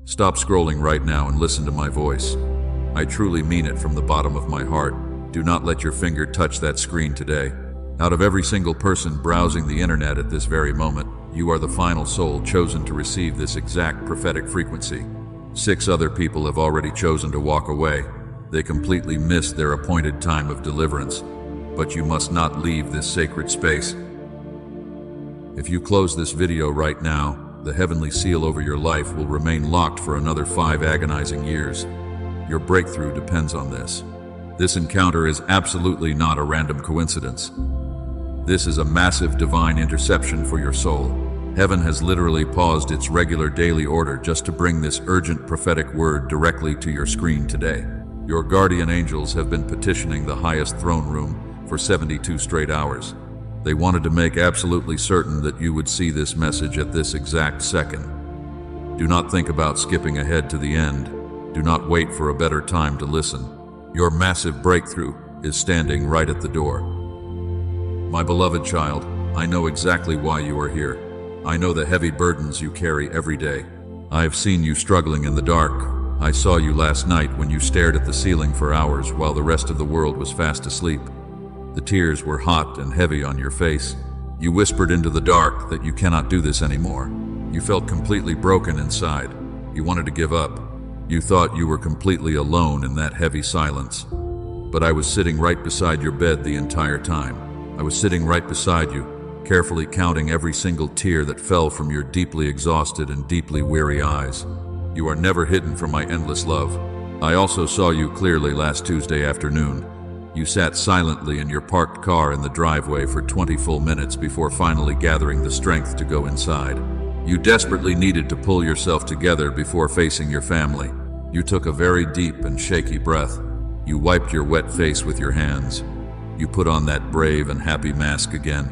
Stop scrolling right now and listen to my voice. I truly mean it from the bottom of my heart. Do not let your finger touch that screen today. Out of every single person browsing the internet at this very moment, you are the final soul chosen to receive this exact prophetic frequency. 6 other people have already chosen to walk away. They completely missed their appointed time of deliverance. But you must not leave this sacred space. If you close this video right now, the heavenly seal over your life will remain locked for another 5 agonizing years. Your breakthrough depends on this. This encounter is absolutely not a random coincidence. This is a massive divine interception for your soul. Heaven has literally paused its regular daily order just to bring this urgent prophetic word directly to your screen today. Your guardian angels have been petitioning the highest throne room for 72 straight hours. They wanted to make absolutely certain that you would see this message at this exact second. Do not think about skipping ahead to the end. Do not wait for a better time to listen. Your massive breakthrough is standing right at the door. My beloved child, I know exactly why you are here. I know the heavy burdens you carry every day. I have seen you struggling in the dark. I saw you last night when you stared at the ceiling for hours while the rest of the world was fast asleep. The tears were hot and heavy on your face. You whispered into the dark that you cannot do this anymore. You felt completely broken inside. You wanted to give up. You thought you were completely alone in that heavy silence. But I was sitting right beside your bed the entire time. I was sitting right beside you, carefully counting every single tear that fell from your deeply exhausted and deeply weary eyes. You are never hidden from my endless love. I also saw you clearly last Tuesday afternoon. You sat silently in your parked car in the driveway for 20 full minutes before finally gathering the strength to go inside. You desperately needed to pull yourself together before facing your family. You took a very deep and shaky breath. You wiped your wet face with your hands. You put on that brave and happy mask again.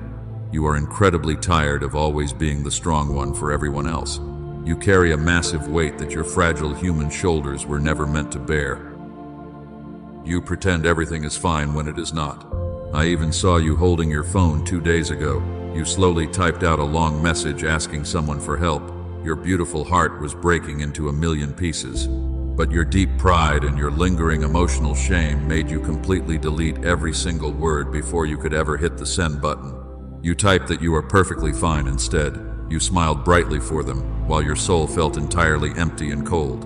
You are incredibly tired of always being the strong one for everyone else. You carry a massive weight that your fragile human shoulders were never meant to bear. You pretend everything is fine when it is not. I even saw you holding your phone 2 days ago. You slowly typed out a long message asking someone for help. Your beautiful heart was breaking into a million pieces. But your deep pride and your lingering emotional shame made you completely delete every single word before you could ever hit the send button. You typed that you were perfectly fine instead. You smiled brightly for them, while your soul felt entirely empty and cold.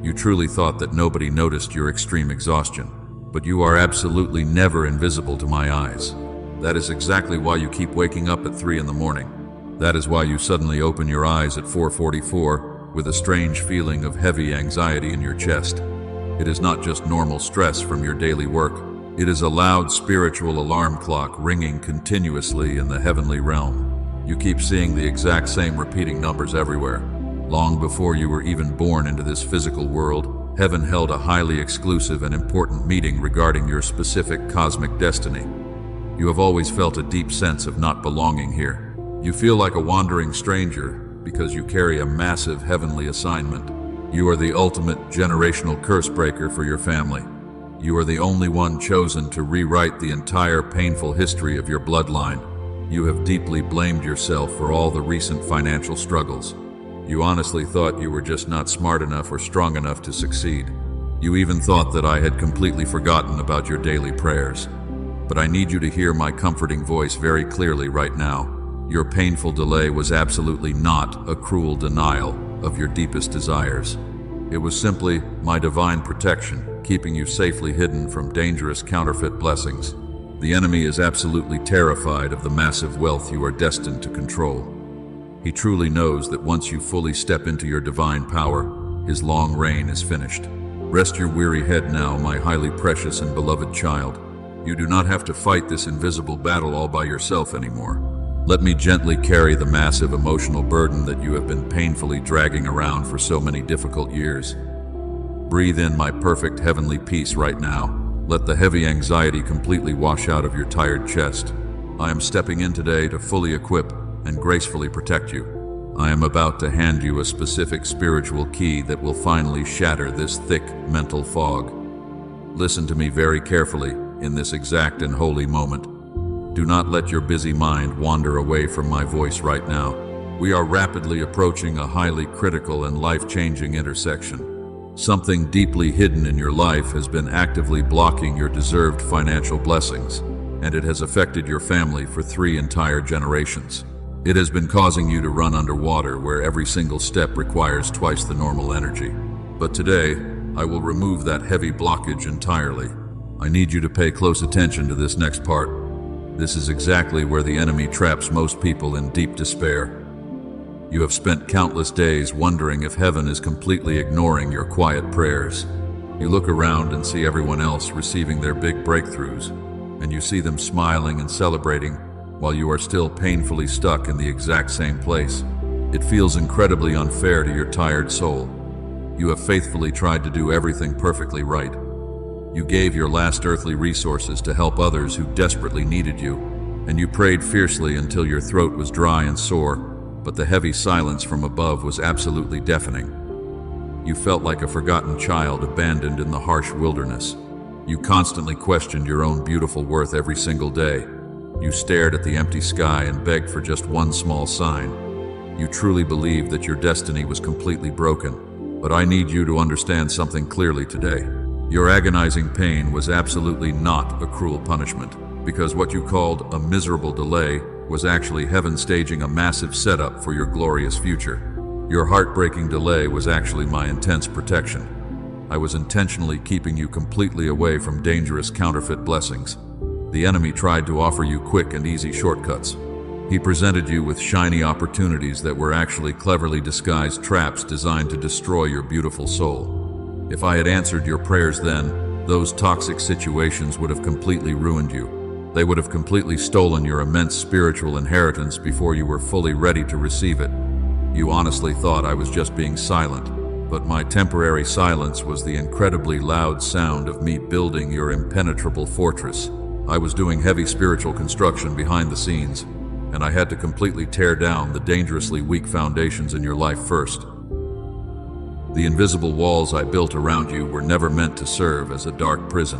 You truly thought that nobody noticed your extreme exhaustion. But you are absolutely never invisible to my eyes. That is exactly why you keep waking up at 3 in the morning. That is why you suddenly open your eyes at 4:44 with a strange feeling of heavy anxiety in your chest. It is not just normal stress from your daily work. It is a loud spiritual alarm clock ringing continuously in the heavenly realm. You keep seeing the exact same repeating numbers everywhere. Long before you were even born into this physical world, Heaven held a highly exclusive and important meeting regarding your specific cosmic destiny. You have always felt a deep sense of not belonging here. You feel like a wandering stranger because you carry a massive heavenly assignment. You are the ultimate generational curse breaker for your family. You are the only one chosen to rewrite the entire painful history of your bloodline. You have deeply blamed yourself for all the recent financial struggles. You honestly thought you were just not smart enough or strong enough to succeed. You even thought that I had completely forgotten about your daily prayers. But I need you to hear my comforting voice very clearly right now. Your painful delay was absolutely not a cruel denial of your deepest desires. It was simply my divine protection, keeping you safely hidden from dangerous counterfeit blessings. The enemy is absolutely terrified of the massive wealth you are destined to control. He truly knows that once you fully step into your divine power, his long reign is finished. Rest your weary head now, my highly precious and beloved child. You do not have to fight this invisible battle all by yourself anymore. Let me gently carry the massive emotional burden that you have been painfully dragging around for so many difficult years. Breathe in my perfect heavenly peace right now. Let the heavy anxiety completely wash out of your tired chest. I am stepping in today to fully equip and gracefully protect you. I am about to hand you a specific spiritual key that will finally shatter this thick mental fog. Listen to me very carefully in this exact and holy moment. Do not let your busy mind wander away from my voice right now. We are rapidly approaching a highly critical and life-changing intersection. Something deeply hidden in your life has been actively blocking your deserved financial blessings, and it has affected your family for 3 entire generations. It has been causing you to run underwater where every single step requires twice the normal energy. But today, I will remove that heavy blockage entirely. I need you to pay close attention to this next part. This is exactly where the enemy traps most people in deep despair. You have spent countless days wondering if heaven is completely ignoring your quiet prayers. You look around and see everyone else receiving their big breakthroughs, and you see them smiling and celebrating while you are still painfully stuck in the exact same place. It feels incredibly unfair to your tired soul. You have faithfully tried to do everything perfectly right. You gave your last earthly resources to help others who desperately needed you, and you prayed fiercely until your throat was dry and sore, but the heavy silence from above was absolutely deafening. You felt like a forgotten child abandoned in the harsh wilderness. You constantly questioned your own beautiful worth every single day. You stared at the empty sky and begged for just one small sign. You truly believed that your destiny was completely broken. But I need you to understand something clearly today. Your agonizing pain was absolutely not a cruel punishment, because what you called a miserable delay was actually heaven staging a massive setup for your glorious future. Your heartbreaking delay was actually my intense protection. I was intentionally keeping you completely away from dangerous counterfeit blessings. The enemy tried to offer you quick and easy shortcuts. He presented you with shiny opportunities that were actually cleverly disguised traps designed to destroy your beautiful soul. If I had answered your prayers then, those toxic situations would have completely ruined you. They would have completely stolen your immense spiritual inheritance before you were fully ready to receive it. You honestly thought I was just being silent, but my temporary silence was the incredibly loud sound of me building your impenetrable fortress. I was doing heavy spiritual construction behind the scenes, and I had to completely tear down the dangerously weak foundations in your life first. The invisible walls I built around you were never meant to serve as a dark prison.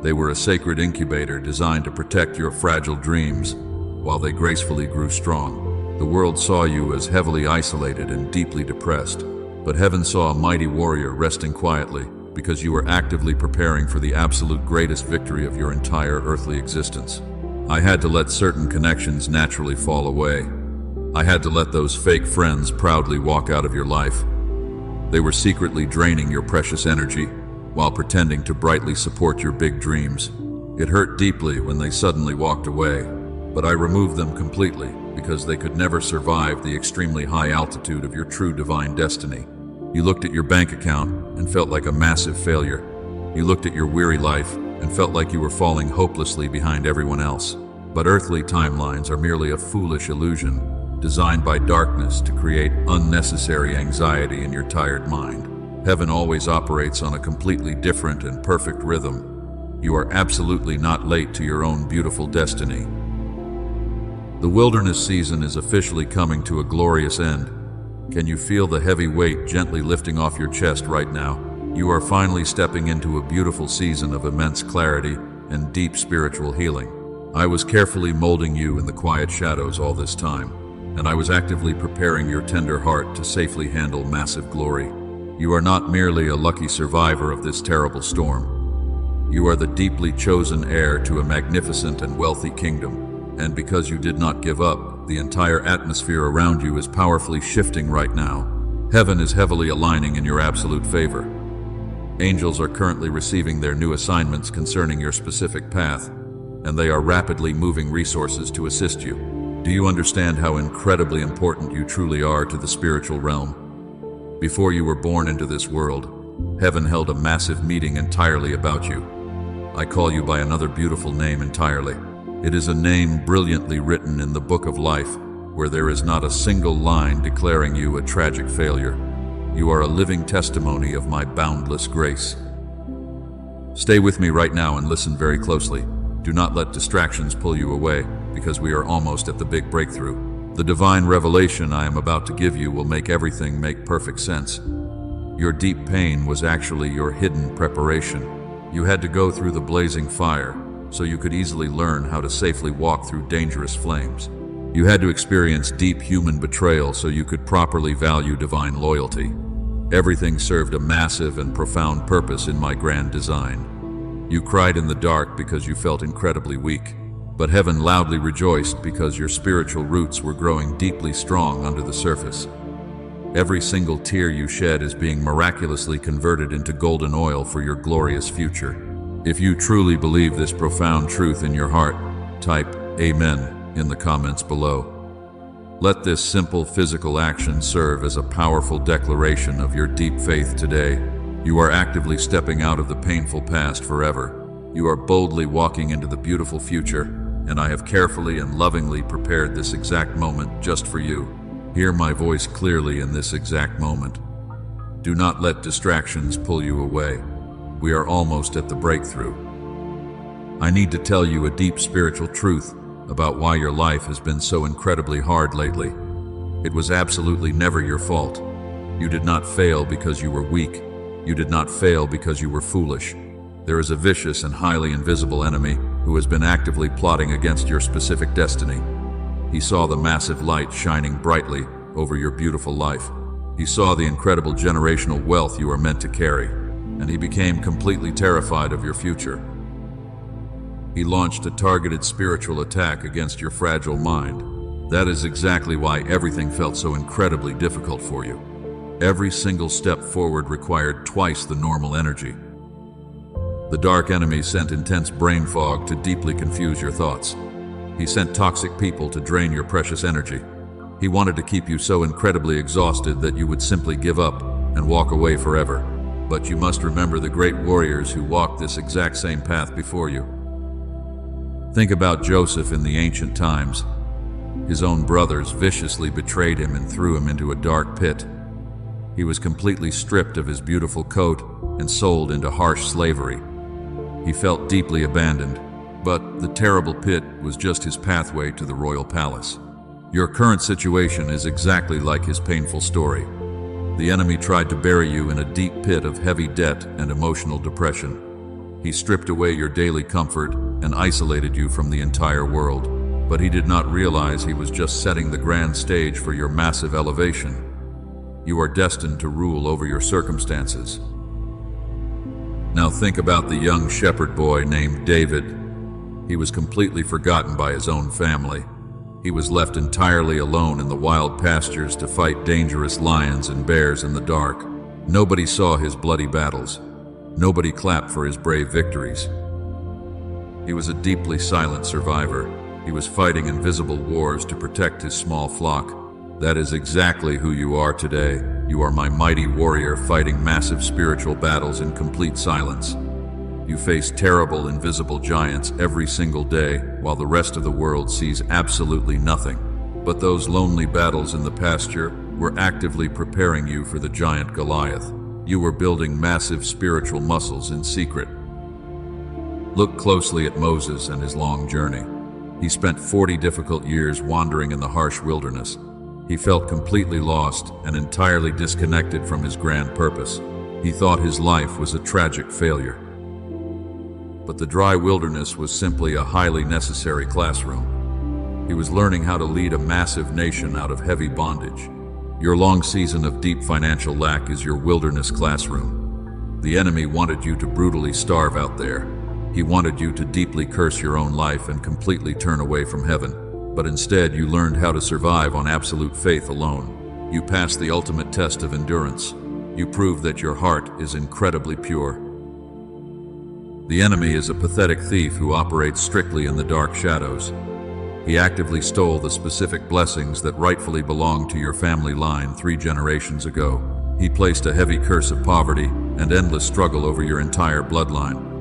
They were a sacred incubator designed to protect your fragile dreams while they gracefully grew strong. The world saw you as heavily isolated and deeply depressed, but heaven saw a mighty warrior resting quietly because you were actively preparing for the absolute greatest victory of your entire earthly existence. I had to let certain connections naturally fall away. I had to let those fake friends proudly walk out of your life. They were secretly draining your precious energy while pretending to brightly support your big dreams. It hurt deeply when they suddenly walked away, but I removed them completely because they could never survive the extremely high altitude of your true divine destiny. You looked at your bank account and felt like a massive failure. You looked at your weary life and felt like you were falling hopelessly behind everyone else. But earthly timelines are merely a foolish illusion designed by darkness to create unnecessary anxiety in your tired mind. Heaven always operates on a completely different and perfect rhythm. You are absolutely not late to your own beautiful destiny. The wilderness season is officially coming to a glorious end. Can you feel the heavy weight gently lifting off your chest right now? You are finally stepping into a beautiful season of immense clarity and deep spiritual healing. I was carefully molding you in the quiet shadows all this time, and I was actively preparing your tender heart to safely handle massive glory. You are not merely a lucky survivor of this terrible storm. You are the deeply chosen heir to a magnificent and wealthy kingdom, and because you did not give up, the entire atmosphere around you is powerfully shifting right now. Heaven is heavily aligning in your absolute favor. Angels are currently receiving their new assignments concerning your specific path, and they are rapidly moving resources to assist you. Do you understand how incredibly important you truly are to the spiritual realm? Before you were born into this world, heaven held a massive meeting entirely about you. I call you by another beautiful name entirely. It is a name brilliantly written in the book of life, where there is not a single line declaring you a tragic failure. You are a living testimony of my boundless grace. Stay with me right now and listen very closely. Do not let distractions pull you away, because we are almost at the big breakthrough. The divine revelation I am about to give you will make everything make perfect sense. Your deep pain was actually your hidden preparation. You had to go through the blazing fire, so you could easily learn how to safely walk through dangerous flames. You had to experience deep human betrayal so you could properly value divine loyalty. Everything served a massive and profound purpose in my grand design. You cried in the dark because you felt incredibly weak, but heaven loudly rejoiced because your spiritual roots were growing deeply strong under the surface. Every single tear you shed is being miraculously converted into golden oil for your glorious future. If you truly believe this profound truth in your heart, type Amen in the comments below. Let this simple physical action serve as a powerful declaration of your deep faith today. You are actively stepping out of the painful past forever. You are boldly walking into the beautiful future, and I have carefully and lovingly prepared this exact moment just for you. Hear my voice clearly in this exact moment. Do not let distractions pull you away. We are almost at the breakthrough. I need to tell you a deep spiritual truth about why your life has been so incredibly hard lately. It was absolutely never your fault. You did not fail because you were weak. You did not fail because you were foolish. There is a vicious and highly invisible enemy who has been actively plotting against your specific destiny. He saw the massive light shining brightly over your beautiful life. He saw the incredible generational wealth you are meant to carry, and he became completely terrified of your future. He launched a targeted spiritual attack against your fragile mind. That is exactly why everything felt so incredibly difficult for you. Every single step forward required twice the normal energy. The dark enemy sent intense brain fog to deeply confuse your thoughts. He sent toxic people to drain your precious energy. He wanted to keep you so incredibly exhausted that you would simply give up and walk away forever. But you must remember the great warriors who walked this exact same path before you. Think about Joseph in the ancient times. His own brothers viciously betrayed him and threw him into a dark pit. He was completely stripped of his beautiful coat and sold into harsh slavery. He felt deeply abandoned, but the terrible pit was just his pathway to the royal palace. Your current situation is exactly like his painful story. The enemy tried to bury you in a deep pit of heavy debt and emotional depression. He stripped away your daily comfort and isolated you from the entire world. But he did not realize he was just setting the grand stage for your massive elevation. You are destined to rule over your circumstances. Now think about the young shepherd boy named David. He was completely forgotten by his own family. He was left entirely alone in the wild pastures to fight dangerous lions and bears in the dark. Nobody saw his bloody battles. Nobody clapped for his brave victories. He was a deeply silent survivor. He was fighting invisible wars to protect his small flock. That is exactly who you are today. You are my mighty warrior fighting massive spiritual battles in complete silence. You face terrible invisible giants every single day while the rest of the world sees absolutely nothing. But those lonely battles in the pasture were actively preparing you for the giant Goliath. You were building massive spiritual muscles in secret. Look closely at Moses and his long journey. He spent 40 difficult years wandering in the harsh wilderness. He felt completely lost and entirely disconnected from his grand purpose. He thought his life was a tragic failure. But the dry wilderness was simply a highly necessary classroom. He was learning how to lead a massive nation out of heavy bondage. Your long season of deep financial lack is your wilderness classroom. The enemy wanted you to brutally starve out there. He wanted you to deeply curse your own life and completely turn away from heaven. But instead, you learned how to survive on absolute faith alone. You passed the ultimate test of endurance. You proved that your heart is incredibly pure. The enemy is a pathetic thief who operates strictly in the dark shadows. He actively stole the specific blessings that rightfully belonged to your family line 3 generations ago. He placed a heavy curse of poverty and endless struggle over your entire bloodline.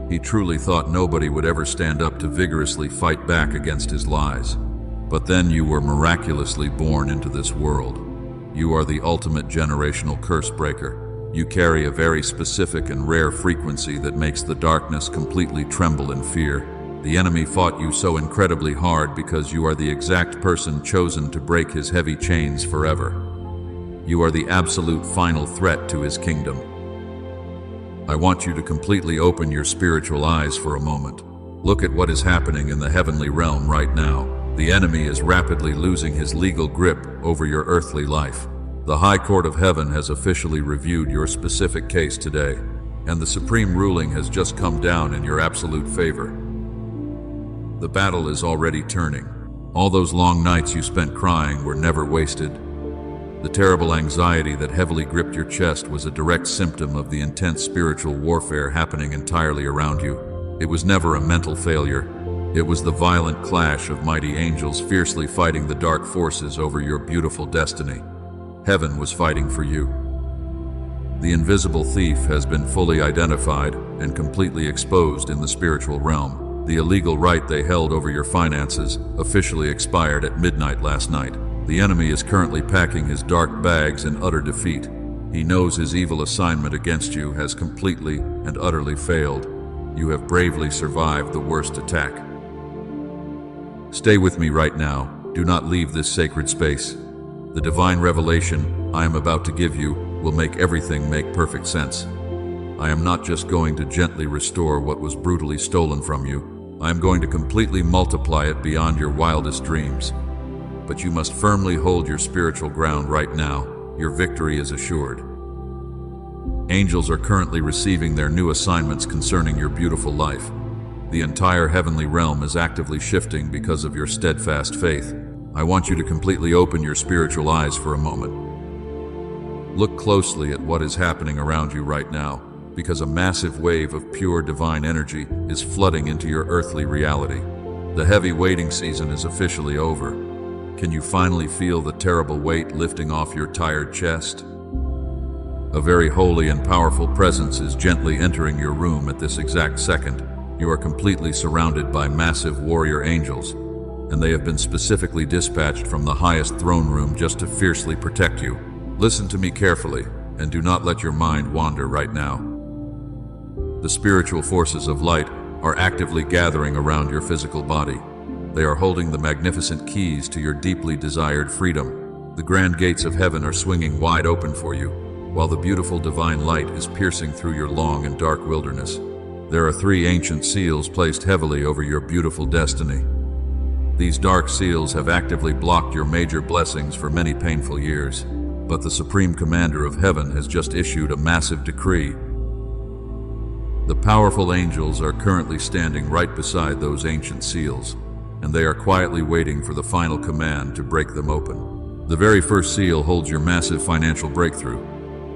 He truly thought nobody would ever stand up to vigorously fight back against his lies. But then you were miraculously born into this world. You are the ultimate generational curse breaker. You carry a very specific and rare frequency that makes the darkness completely tremble in fear. The enemy fought you so incredibly hard because you are the exact person chosen to break his heavy chains forever. You are the absolute final threat to his kingdom. I want you to completely open your spiritual eyes for a moment. Look at what is happening in the heavenly realm right now. The enemy is rapidly losing his legal grip over your earthly life. The High Court of Heaven has officially reviewed your specific case today, and the supreme ruling has just come down in your absolute favor. The battle is already turning. All those long nights you spent crying were never wasted. The terrible anxiety that heavily gripped your chest was a direct symptom of the intense spiritual warfare happening entirely around you. It was never a mental failure. It was the violent clash of mighty angels fiercely fighting the dark forces over your beautiful destiny. Heaven was fighting for you. The invisible thief has been fully identified and completely exposed in the spiritual realm. The illegal right they held over your finances officially expired at midnight last night. The enemy is currently packing his dark bags in utter defeat. He knows his evil assignment against you has completely and utterly failed. You have bravely survived the worst attack. Stay with me right now. Do not leave this sacred space. The divine revelation I am about to give you will make everything make perfect sense. I am not just going to gently restore what was brutally stolen from you. I am going to completely multiply it beyond your wildest dreams. But you must firmly hold your spiritual ground right now. Your victory is assured. Angels are currently receiving their new assignments concerning your beautiful life. The entire heavenly realm is actively shifting because of your steadfast faith. I want you to completely open your spiritual eyes for a moment. Look closely at what is happening around you right now, because a massive wave of pure divine energy is flooding into your earthly reality. The heavy waiting season is officially over. Can you finally feel the terrible weight lifting off your tired chest? A very holy and powerful presence is gently entering your room at this exact second. You are completely surrounded by massive warrior angels, and they have been specifically dispatched from the highest throne room just to fiercely protect you. Listen to me carefully, and do not let your mind wander right now. The spiritual forces of light are actively gathering around your physical body. They are holding the magnificent keys to your deeply desired freedom. The grand gates of heaven are swinging wide open for you, while the beautiful divine light is piercing through your long and dark wilderness. There are 3 ancient seals placed heavily over your beautiful destiny. These dark seals have actively blocked your major blessings for many painful years, but the Supreme Commander of Heaven has just issued a massive decree. The powerful angels are currently standing right beside those ancient seals, and they are quietly waiting for the final command to break them open. The very first seal holds your massive financial breakthrough.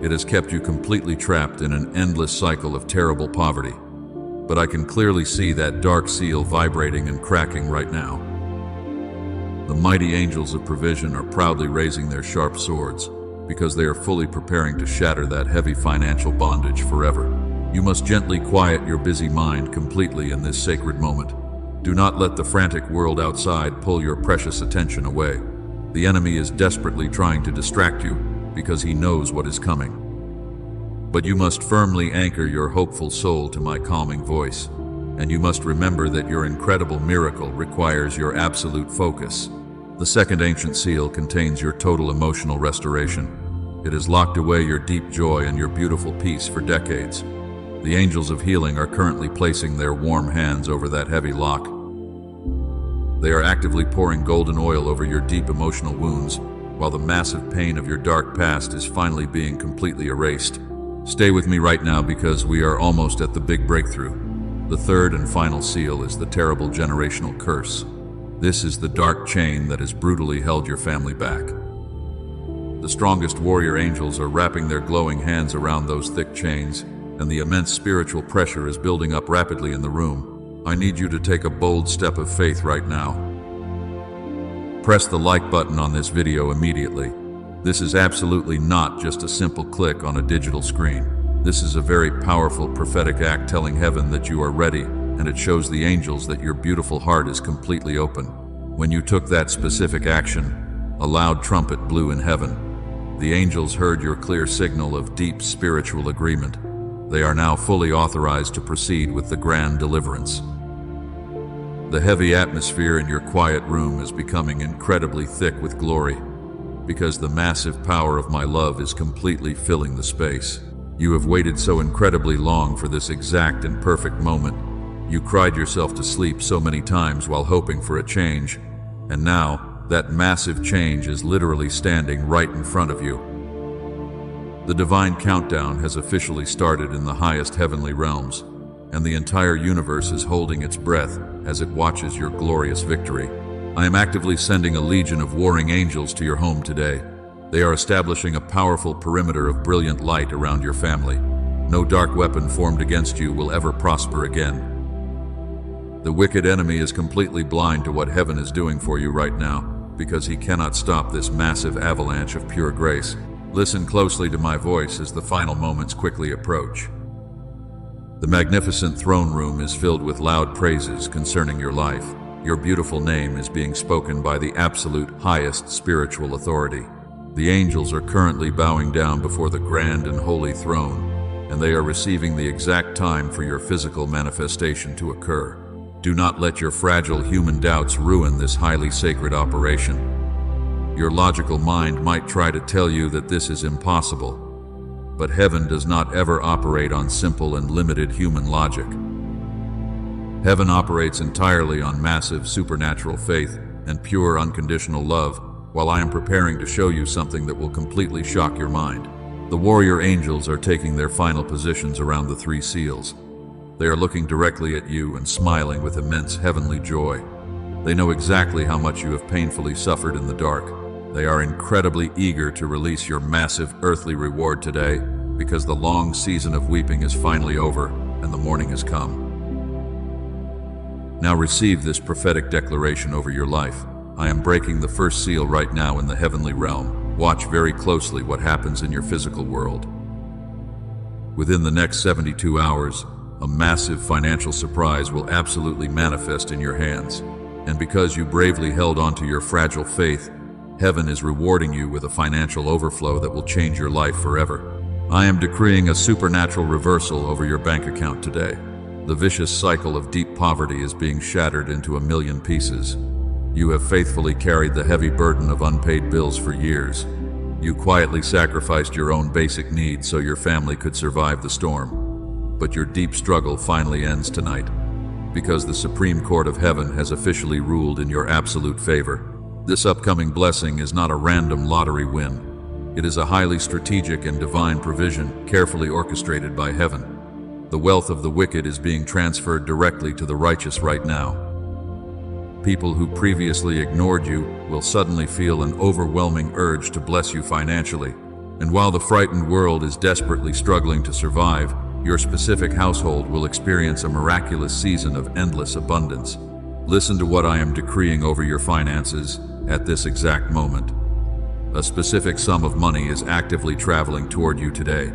It has kept you completely trapped in an endless cycle of terrible poverty. But I can clearly see that dark seal vibrating and cracking right now. The mighty angels of provision are proudly raising their sharp swords because they are fully preparing to shatter that heavy financial bondage forever. You must gently quiet your busy mind completely in this sacred moment. Do not let the frantic world outside pull your precious attention away. The enemy is desperately trying to distract you because he knows what is coming. But you must firmly anchor your hopeful soul to my calming voice, and you must remember that your incredible miracle requires your absolute focus. The second ancient seal contains your total emotional restoration. It has locked away your deep joy and your beautiful peace for decades. The angels of healing are currently placing their warm hands over that heavy lock. They are actively pouring golden oil over your deep emotional wounds, while the massive pain of your dark past is finally being completely erased. Stay with me right now because we are almost at the big breakthrough. The third and final seal is the terrible generational curse. This is the dark chain that has brutally held your family back. The strongest warrior angels are wrapping their glowing hands around those thick chains, and the immense spiritual pressure is building up rapidly in the room. I need you to take a bold step of faith right now. Press the like button on this video immediately. This is absolutely not just a simple click on a digital screen. This is a very powerful prophetic act telling heaven that you are ready, and it shows the angels that your beautiful heart is completely open. When you took that specific action, a loud trumpet blew in heaven. The angels heard your clear signal of deep spiritual agreement. They are now fully authorized to proceed with the grand deliverance. The heavy atmosphere in your quiet room is becoming incredibly thick with glory, because the massive power of my love is completely filling the space. You have waited so incredibly long for this exact and perfect moment. You cried yourself to sleep so many times while hoping for a change, And now, that massive change is literally standing right in front of you. The divine countdown has officially started in the highest heavenly realms, and the entire universe is holding its breath as it watches your glorious victory. I am actively sending a legion of warring angels to your home today. They are establishing a powerful perimeter of brilliant light around your family. No dark weapon formed against you will ever prosper again. The wicked enemy is completely blind to what heaven is doing for you right now, because he cannot stop this massive avalanche of pure grace. Listen closely to my voice as the final moments quickly approach. The magnificent throne room is filled with loud praises concerning your life. Your beautiful name is being spoken by the absolute highest spiritual authority. The angels are currently bowing down before the grand and holy throne, and they are receiving the exact time for your physical manifestation to occur. Do not let your fragile human doubts ruin this highly sacred operation. Your logical mind might try to tell you that this is impossible, but heaven does not ever operate on simple and limited human logic. Heaven operates entirely on massive supernatural faith and pure unconditional love, while I am preparing to show you something that will completely shock your mind. The warrior angels are taking their final positions around the three seals. They are looking directly at you and smiling with immense heavenly joy. They know exactly how much you have painfully suffered in the dark. They are incredibly eager to release your massive earthly reward today, because the long season of weeping is finally over and the morning has come. Now receive this prophetic declaration over your life. I am breaking the first seal right now in the heavenly realm. Watch very closely what happens in your physical world. Within the next 72 hours, a massive financial surprise will absolutely manifest in your hands. And because you bravely held on to your fragile faith, heaven is rewarding you with a financial overflow that will change your life forever. I am decreeing a supernatural reversal over your bank account today. The vicious cycle of deep poverty is being shattered into a million pieces. You have faithfully carried the heavy burden of unpaid bills for years. You quietly sacrificed your own basic needs so your family could survive the storm. But your deep struggle finally ends tonight, because the Supreme Court of Heaven has officially ruled in your absolute favor. This upcoming blessing is not a random lottery win. It is a highly strategic and divine provision carefully orchestrated by heaven. The wealth of the wicked is being transferred directly to the righteous right now. People who previously ignored you will suddenly feel an overwhelming urge to bless you financially. And while the frightened world is desperately struggling to survive, your specific household will experience a miraculous season of endless abundance. Listen to what I am decreeing over your finances at this exact moment. A specific sum of money is actively traveling toward you today.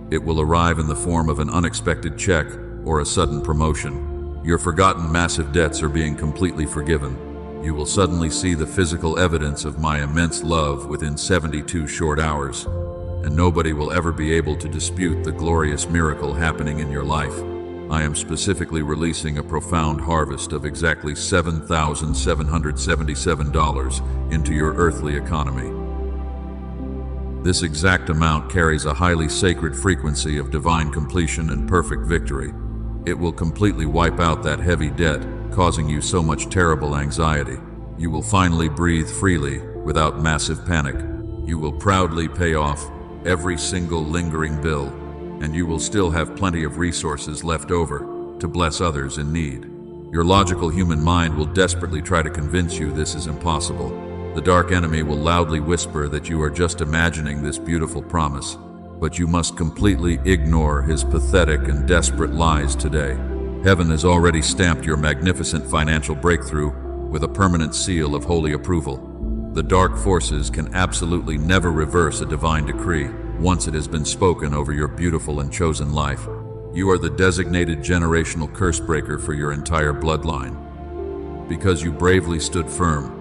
It will arrive in the form of an unexpected check or a sudden promotion. Your forgotten massive debts are being completely forgiven. You will suddenly see the physical evidence of my immense love within 72 short hours, and nobody will ever be able to dispute the glorious miracle happening in your life. I am specifically releasing a profound harvest of exactly $7,777 into your earthly economy. This exact amount carries a highly sacred frequency of divine completion and perfect victory. It will completely wipe out that heavy debt, causing you so much terrible anxiety. You will finally breathe freely without massive panic. You will proudly pay off every single lingering bill, and you will still have plenty of resources left over to bless others in need. Your logical human mind will desperately try to convince you this is impossible. The dark enemy will loudly whisper that you are just imagining this beautiful promise, but you must completely ignore his pathetic and desperate lies today. Heaven has already stamped your magnificent financial breakthrough with a permanent seal of holy approval. The dark forces can absolutely never reverse a divine decree once it has been spoken over your beautiful and chosen life. You are the designated generational curse breaker for your entire bloodline. Because you bravely stood firm,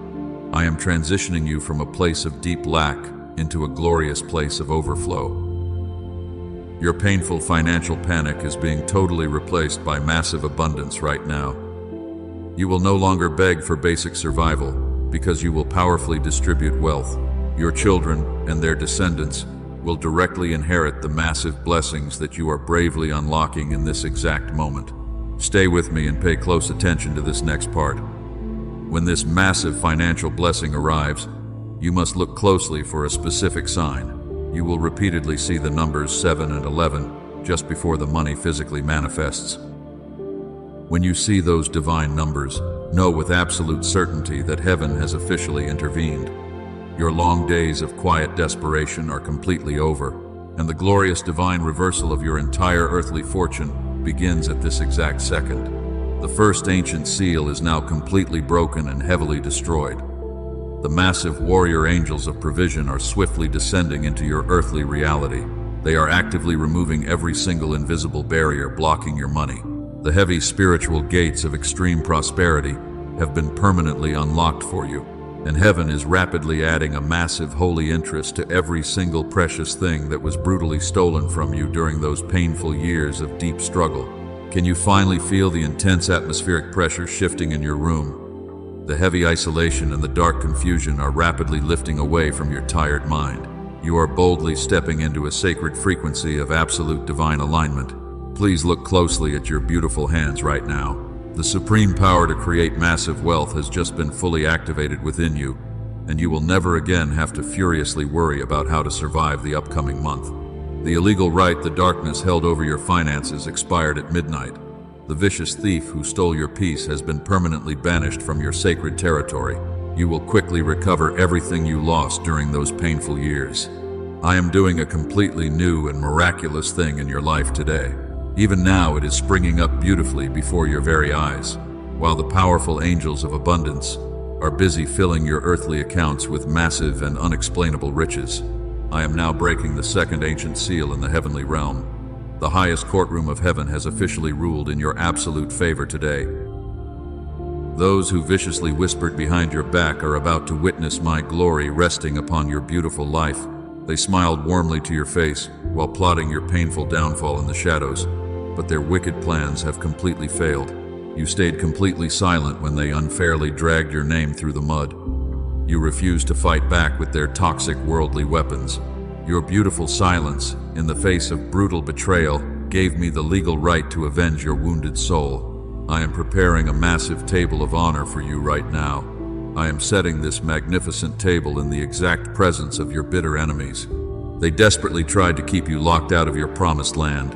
I am transitioning you from a place of deep lack into a glorious place of overflow. Your painful financial panic is being totally replaced by massive abundance right now. You will no longer beg for basic survival, because you will powerfully distribute wealth. Your children and their descendants will directly inherit the massive blessings that you are bravely unlocking in this exact moment. Stay with me and pay close attention to this next part. When this massive financial blessing arrives, you must look closely for a specific sign. You will repeatedly see the numbers 7 and 11 just before the money physically manifests. When you see those divine numbers, know with absolute certainty that heaven has officially intervened. Your long days of quiet desperation are completely over, and the glorious divine reversal of your entire earthly fortune begins at this exact second. The first ancient seal is now completely broken and heavily destroyed. The massive warrior angels of provision are swiftly descending into your earthly reality. They are actively removing every single invisible barrier blocking your money. The heavy spiritual gates of extreme prosperity have been permanently unlocked for you, and heaven is rapidly adding a massive holy interest to every single precious thing that was brutally stolen from you during those painful years of deep struggle. Can you finally feel the intense atmospheric pressure shifting in your room? The heavy isolation and the dark confusion are rapidly lifting away from your tired mind. You are boldly stepping into a sacred frequency of absolute divine alignment. Please look closely at your beautiful hands right now. The supreme power to create massive wealth has just been fully activated within you, and you will never again have to furiously worry about how to survive the upcoming month. The illegal right the darkness held over your finances expired at midnight. The vicious thief who stole your peace has been permanently banished from your sacred territory. You will quickly recover everything you lost during those painful years. I am doing a completely new and miraculous thing in your life today. Even now it is springing up beautifully before your very eyes, while the powerful angels of abundance are busy filling your earthly accounts with massive and unexplainable riches. I am now breaking the second ancient seal in the heavenly realm. The highest courtroom of heaven has officially ruled in your absolute favor today. Those who viciously whispered behind your back are about to witness my glory resting upon your beautiful life. They smiled warmly to your face while plotting your painful downfall in the shadows, but their wicked plans have completely failed. You stayed completely silent when they unfairly dragged your name through the mud. You refused to fight back with their toxic worldly weapons. Your beautiful silence, in the face of brutal betrayal, gave me the legal right to avenge your wounded soul. I am preparing a massive table of honor for you right now. I am setting this magnificent table in the exact presence of your bitter enemies. They desperately tried to keep you locked out of your promised land.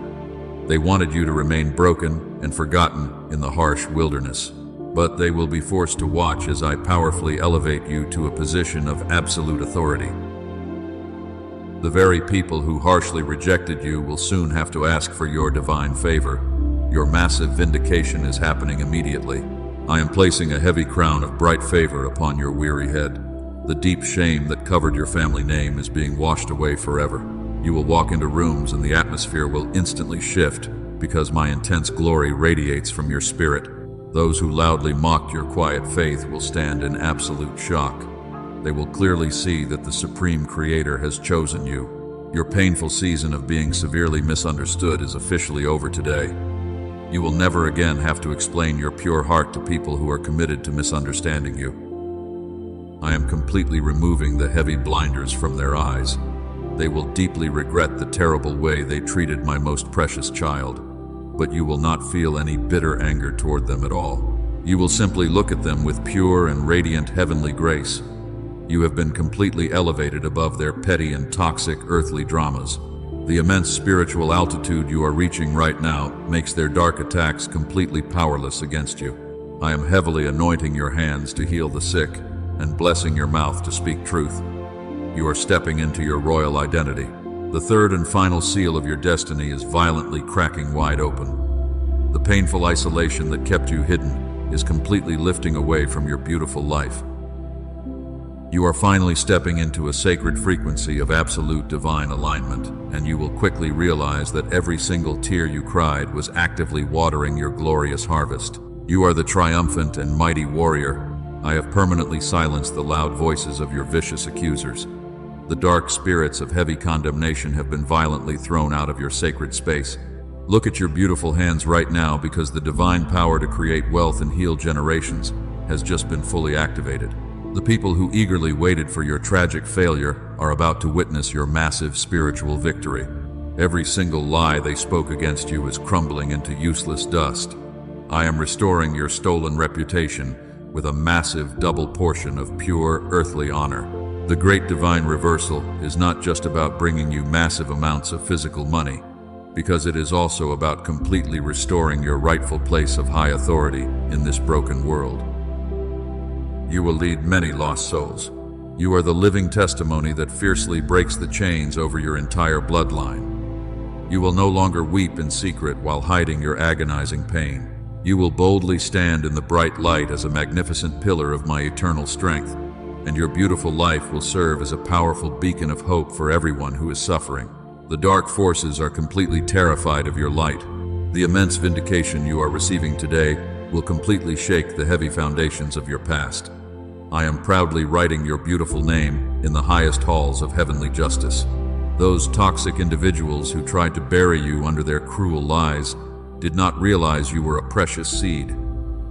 They wanted you to remain broken and forgotten in the harsh wilderness. But they will be forced to watch as I powerfully elevate you to a position of absolute authority. The very people who harshly rejected you will soon have to ask for your divine favor. Your massive vindication is happening immediately. I am placing a heavy crown of bright favor upon your weary head. The deep shame that covered your family name is being washed away forever. You will walk into rooms and the atmosphere will instantly shift because my intense glory radiates from your spirit. Those who loudly mocked your quiet faith will stand in absolute shock. They will clearly see that the Supreme Creator has chosen you. Your painful season of being severely misunderstood is officially over today. You will never again have to explain your pure heart to people who are committed to misunderstanding you. I am completely removing the heavy blinders from their eyes. They will deeply regret the terrible way they treated my most precious child. But you will not feel any bitter anger toward them at all. You will simply look at them with pure and radiant heavenly grace. You have been completely elevated above their petty and toxic earthly dramas. The immense spiritual altitude you are reaching right now makes their dark attacks completely powerless against you. I am heavily anointing your hands to heal the sick and blessing your mouth to speak truth. You are stepping into your royal identity. The third and final seal of your destiny is violently cracking wide open. The painful isolation that kept you hidden is completely lifting away from your beautiful life. You are finally stepping into a sacred frequency of absolute divine alignment, and you will quickly realize that every single tear you cried was actively watering your glorious harvest. You are the triumphant and mighty warrior. I have permanently silenced the loud voices of your vicious accusers. The dark spirits of heavy condemnation have been violently thrown out of your sacred space. Look at your beautiful hands right now because the divine power to create wealth and heal generations has just been fully activated. The people who eagerly waited for your tragic failure are about to witness your massive spiritual victory. Every single lie they spoke against you is crumbling into useless dust. I am restoring your stolen reputation with a massive double portion of pure earthly honor. The great divine reversal is not just about bringing you massive amounts of physical money, because it is also about completely restoring your rightful place of high authority in this broken world. You will lead many lost souls. You are the living testimony that fiercely breaks the chains over your entire bloodline. You will no longer weep in secret while hiding your agonizing pain. You will boldly stand in the bright light as a magnificent pillar of my eternal strength, and your beautiful life will serve as a powerful beacon of hope for everyone who is suffering. The dark forces are completely terrified of your light. The immense vindication you are receiving today will completely shake the heavy foundations of your past. I am proudly writing your beautiful name in the highest halls of heavenly justice. Those toxic individuals who tried to bury you under their cruel lies did not realize you were a precious seed.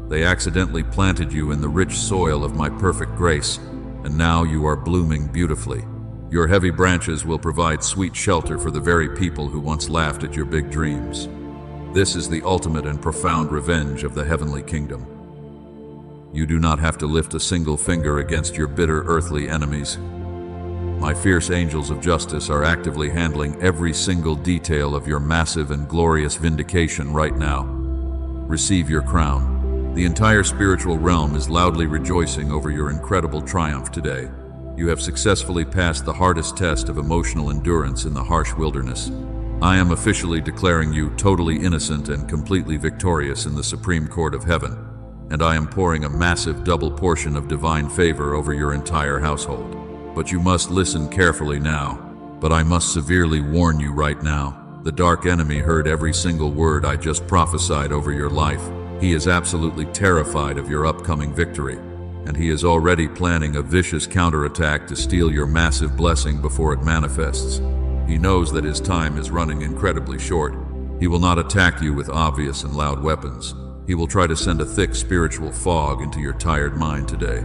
They accidentally planted you in the rich soil of my perfect grace, and now you are blooming beautifully. Your heavy branches will provide sweet shelter for the very people who once laughed at your big dreams. This is the ultimate and profound revenge of the heavenly kingdom. You do not have to lift a single finger against your bitter earthly enemies. My fierce angels of justice are actively handling every single detail of your massive and glorious vindication right now. Receive your crown. The entire spiritual realm is loudly rejoicing over your incredible triumph today. You have successfully passed the hardest test of emotional endurance in the harsh wilderness. I am officially declaring you totally innocent and completely victorious in the Supreme Court of Heaven, and I am pouring a massive double portion of divine favor over your entire household. But you must listen carefully now. But I must severely warn you right now. The dark enemy heard every single word I just prophesied over your life. He is absolutely terrified of your upcoming victory, and he is already planning a vicious counterattack to steal your massive blessing before it manifests. He knows that his time is running incredibly short. He will not attack you with obvious and loud weapons. He will try to send a thick spiritual fog into your tired mind today.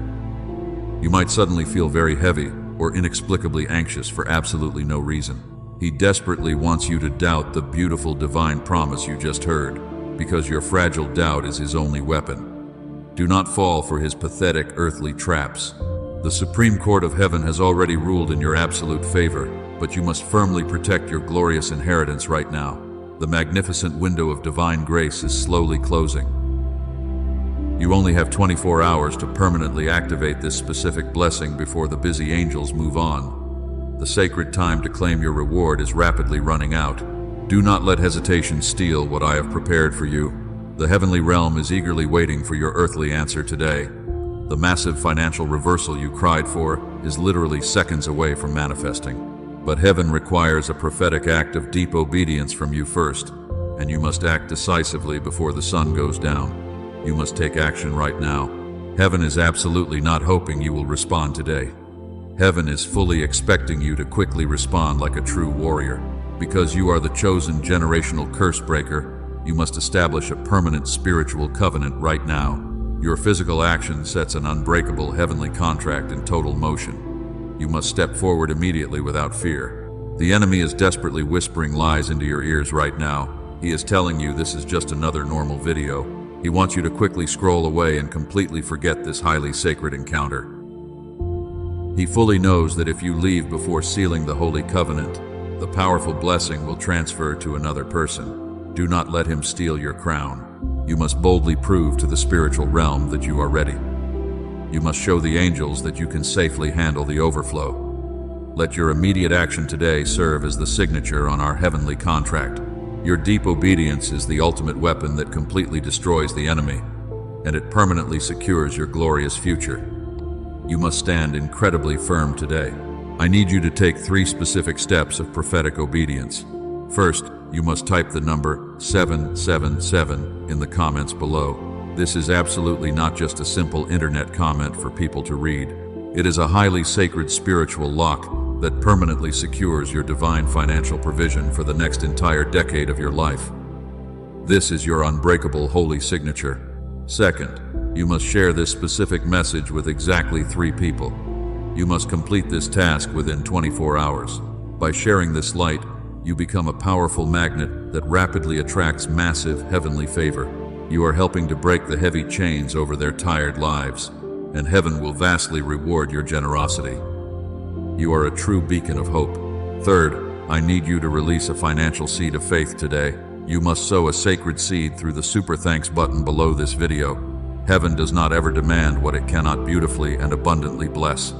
You might suddenly feel very heavy or inexplicably anxious for absolutely no reason. He desperately wants you to doubt the beautiful divine promise you just heard, because your fragile doubt is his only weapon. Do not fall for his pathetic earthly traps. The Supreme Court of Heaven has already ruled in your absolute favor, but you must firmly protect your glorious inheritance right now. The magnificent window of divine grace is slowly closing. You only have 24 hours to permanently activate this specific blessing before the busy angels move on. The sacred time to claim your reward is rapidly running out. Do not let hesitation steal what I have prepared for you. The heavenly realm is eagerly waiting for your earthly answer today. The massive financial reversal you cried for is literally seconds away from manifesting. But heaven requires a prophetic act of deep obedience from you first, and you must act decisively before the sun goes down. You must take action right now. Heaven is absolutely not hoping you will respond today. Heaven is fully expecting you to quickly respond like a true warrior. Because you are the chosen generational curse breaker, you must establish a permanent spiritual covenant right now. Your physical action sets an unbreakable heavenly contract in total motion. You must step forward immediately without fear. The enemy is desperately whispering lies into your ears right now. He is telling you this is just another normal video. He wants you to quickly scroll away and completely forget this highly sacred encounter. He fully knows that if you leave before sealing the holy covenant, the powerful blessing will transfer to another person. Do not let him steal your crown. You must boldly prove to the spiritual realm that you are ready. You must show the angels that you can safely handle the overflow. Let your immediate action today serve as the signature on our heavenly contract. Your deep obedience is the ultimate weapon that completely destroys the enemy, and it permanently secures your glorious future. You must stand incredibly firm today. I need you to take 3 specific steps of prophetic obedience. First, you must type the number 777 in the comments below. This is absolutely not just a simple internet comment for people to read. It is a highly sacred spiritual lock that permanently secures your divine financial provision for the next entire decade of your life. This is your unbreakable holy signature. Second, you must share this specific message with exactly 3 people. You must complete this task within 24 hours. By sharing this light, you become a powerful magnet that rapidly attracts massive heavenly favor. You are helping to break the heavy chains over their tired lives, and heaven will vastly reward your generosity. You are a true beacon of hope. Third, I need you to release a financial seed of faith today. You must sow a sacred seed through the super thanks button below this video. Heaven does not ever demand what it cannot beautifully and abundantly bless.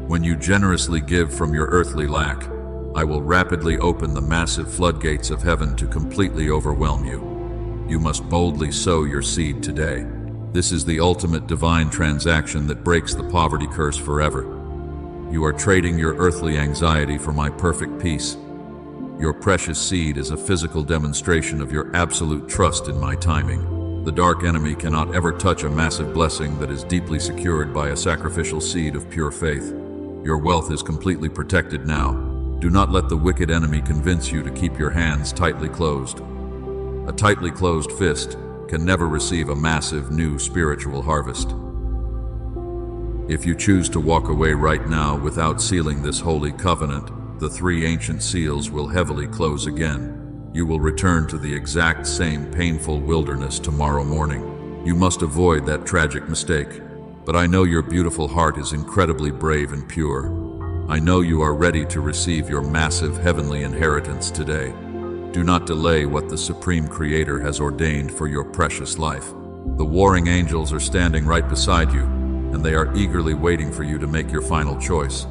When you generously give from your earthly lack, I will rapidly open the massive floodgates of heaven to completely overwhelm you. You must boldly sow your seed today. This is the ultimate divine transaction that breaks the poverty curse forever. You are trading your earthly anxiety for my perfect peace. Your precious seed is a physical demonstration of your absolute trust in my timing. The dark enemy cannot ever touch a massive blessing that is deeply secured by a sacrificial seed of pure faith. Your wealth is completely protected now. Do not let the wicked enemy convince you to keep your hands tightly closed. A tightly closed fist can never receive a massive new spiritual harvest. If you choose to walk away right now without sealing this holy covenant, the 3 ancient seals will heavily close again. You will return to the exact same painful wilderness tomorrow morning. You must avoid that tragic mistake. But I know your beautiful heart is incredibly brave and pure. I know you are ready to receive your massive heavenly inheritance today. Do not delay what the Supreme Creator has ordained for your precious life. The warring angels are standing right beside you, and they are eagerly waiting for you to make your final choice.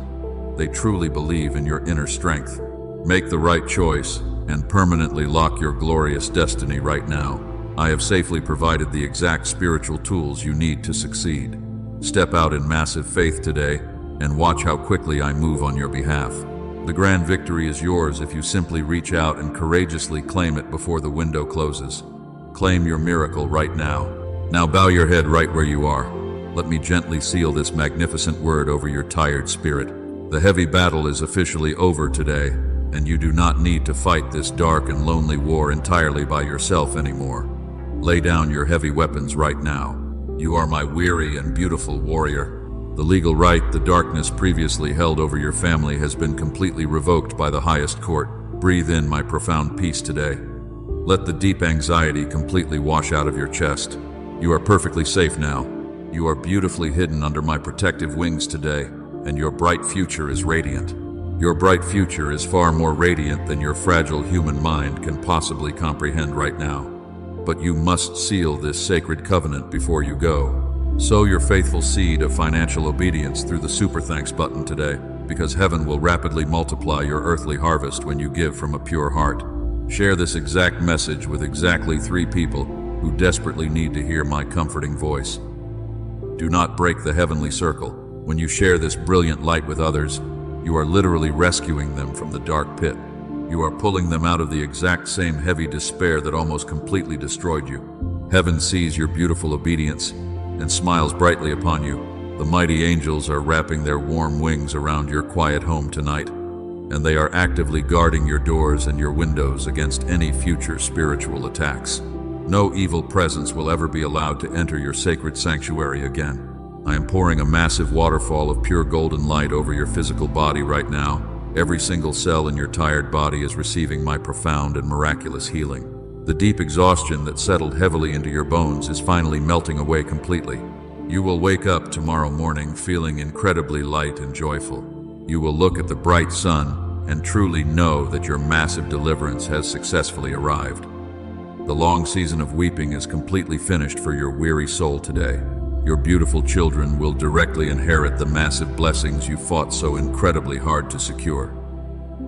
They truly believe in your inner strength. Make the right choice and permanently lock your glorious destiny right now. I have safely provided the exact spiritual tools you need to succeed. Step out in massive faith today and watch how quickly I move on your behalf. The grand victory is yours if you simply reach out and courageously claim it before the window closes. Claim your miracle right now. Now bow your head right where you are. Let me gently seal this magnificent word over your tired spirit. The heavy battle is officially over today, and you do not need to fight this dark and lonely war entirely by yourself anymore. Lay down your heavy weapons right now. You are my weary and beautiful warrior. The legal right the darkness previously held over your family has been completely revoked by the highest court. Breathe in my profound peace today. Let the deep anxiety completely wash out of your chest. You are perfectly safe now. You are beautifully hidden under my protective wings today, and your bright future is radiant. Your bright future is far more radiant than your fragile human mind can possibly comprehend right now. But you must seal this sacred covenant before you go. Sow your faithful seed of financial obedience through the super thanks button today, because heaven will rapidly multiply your earthly harvest when you give from a pure heart. Share this exact message with exactly 3 people who desperately need to hear my comforting voice. Do not break the heavenly circle. When you share this brilliant light with others, you are literally rescuing them from the dark pit. You are pulling them out of the exact same heavy despair that almost completely destroyed you. Heaven sees your beautiful obedience and smiles brightly upon you. The mighty angels are wrapping their warm wings around your quiet home tonight, and they are actively guarding your doors and your windows against any future spiritual attacks. No evil presence will ever be allowed to enter your sacred sanctuary again. I am pouring a massive waterfall of pure golden light over your physical body right now. Every single cell in your tired body is receiving my profound and miraculous healing. The deep exhaustion that settled heavily into your bones is finally melting away completely. You will wake up tomorrow morning feeling incredibly light and joyful. You will look at the bright sun and truly know that your massive deliverance has successfully arrived. The long season of weeping is completely finished for your weary soul today. Your beautiful children will directly inherit the massive blessings you fought so incredibly hard to secure.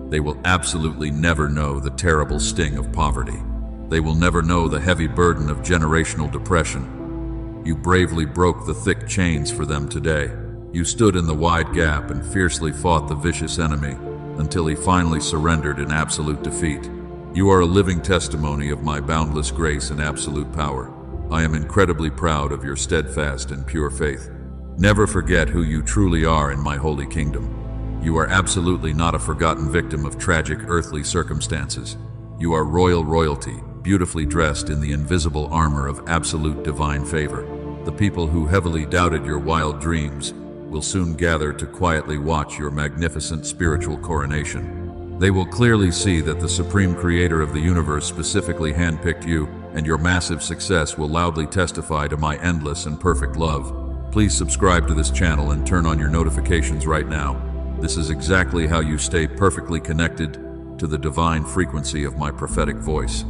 They will absolutely never know the terrible sting of poverty. They will never know the heavy burden of generational depression. You bravely broke the thick chains for them today. You stood in the wide gap and fiercely fought the vicious enemy until he finally surrendered in absolute defeat. You are a living testimony of my boundless grace and absolute power. I am incredibly proud of your steadfast and pure faith. Never forget who you truly are in my holy kingdom. You are absolutely not a forgotten victim of tragic earthly circumstances. You are royal royalty, beautifully dressed in the invisible armor of absolute divine favor. The people who heavily doubted your wild dreams will soon gather to quietly watch your magnificent spiritual coronation. They will clearly see that the Supreme Creator of the universe specifically handpicked you and your massive success will loudly testify to my endless and perfect love. Please subscribe to this channel and turn on your notifications right now. This is exactly how you stay perfectly connected to the divine frequency of my prophetic voice.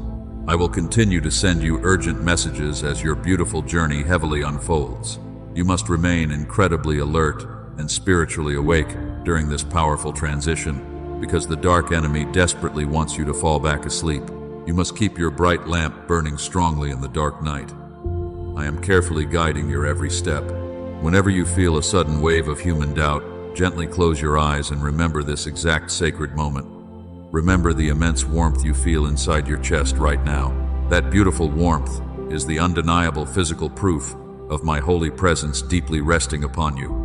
I will continue to send you urgent messages as your beautiful journey heavily unfolds. You must remain incredibly alert and spiritually awake during this powerful transition, because the dark enemy desperately wants you to fall back asleep. You must keep your bright lamp burning strongly in the dark night. I am carefully guiding your every step. Whenever you feel a sudden wave of human doubt, gently close your eyes and remember this exact sacred moment. Remember the immense warmth you feel inside your chest right now. That beautiful warmth is the undeniable physical proof of my holy presence deeply resting upon you.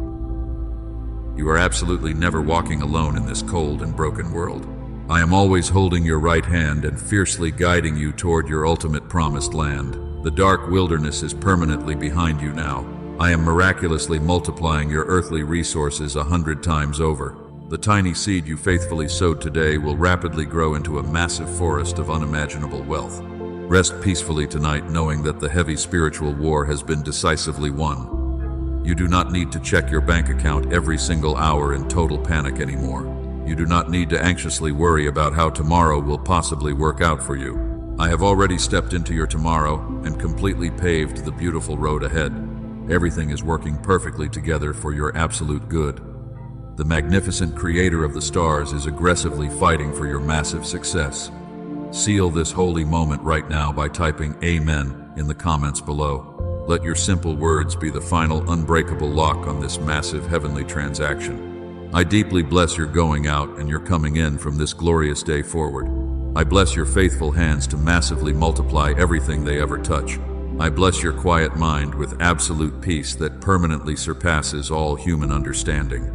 You are absolutely never walking alone in this cold and broken world. I am always holding your right hand and fiercely guiding you toward your ultimate promised land. The dark wilderness is permanently behind you now. I am miraculously multiplying your earthly resources 100 times over. The tiny seed you faithfully sowed today will rapidly grow into a massive forest of unimaginable wealth. Rest peacefully tonight, knowing that the heavy spiritual war has been decisively won. You do not need to check your bank account every single hour in total panic anymore. You do not need to anxiously worry about how tomorrow will possibly work out for you. I have already stepped into your tomorrow and completely paved the beautiful road ahead. Everything is working perfectly together for your absolute good. The magnificent creator of the stars is aggressively fighting for your massive success. Seal this holy moment right now by typing Amen in the comments below. Let your simple words be the final unbreakable lock on this massive heavenly transaction. I deeply bless your going out and your coming in from this glorious day forward. I bless your faithful hands to massively multiply everything they ever touch. I bless your quiet mind with absolute peace that permanently surpasses all human understanding.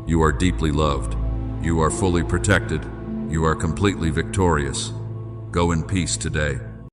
You are deeply loved. You are fully protected. You are completely victorious. Go in peace today.